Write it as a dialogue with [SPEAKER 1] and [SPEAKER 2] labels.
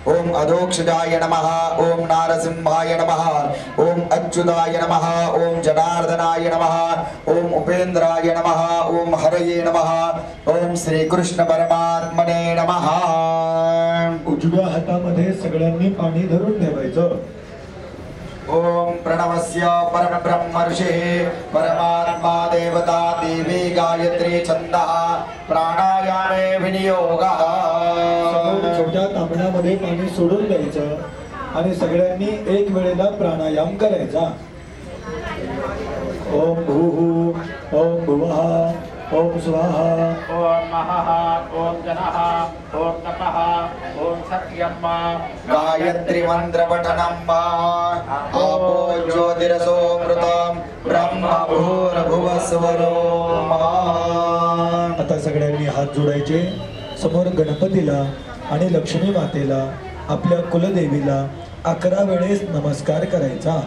[SPEAKER 1] ओम अधोक्षजाय नमः। ओम नारसिंहाय नमः। ओम अच्युताय नमः। ओम जनार्दनाय नमः। ओम उपेंद्राय नमः। ओम हरये नमः। ओम श्री कृष्ण परमात्मने नमः।
[SPEAKER 2] उजव्या हातामध्ये सगळ्यांनी पाणी धरून ठेवायचं।
[SPEAKER 1] ओम प्रणवस्य परब्रह्म ऋषिः परमात्मा देवता देवी गायत्री छंदः प्राणायामे विनियोगः।
[SPEAKER 2] छोट्या तांबण्यामध्ये पाणी सोडून द्यायचं आणि सगळ्यांनी एक वेळेला प्राणायाम करायचा। ओम भूः ओम भुवः ओम स्वाहा
[SPEAKER 3] ओम महः ओम जनः ओम तपः ओम सत्यम्
[SPEAKER 1] गायत्री मंत्र पठनम् आपो ज्योतिरसोमृतम् ब्रह्म भूर्भुवस्वरो।
[SPEAKER 2] आता सगळ्यांनी हात जोडायचे समोर गणपतीला आणि लक्ष्मी मातेला आपल्या कुलदेवीला 11 वेळेस नमस्कार करायचा।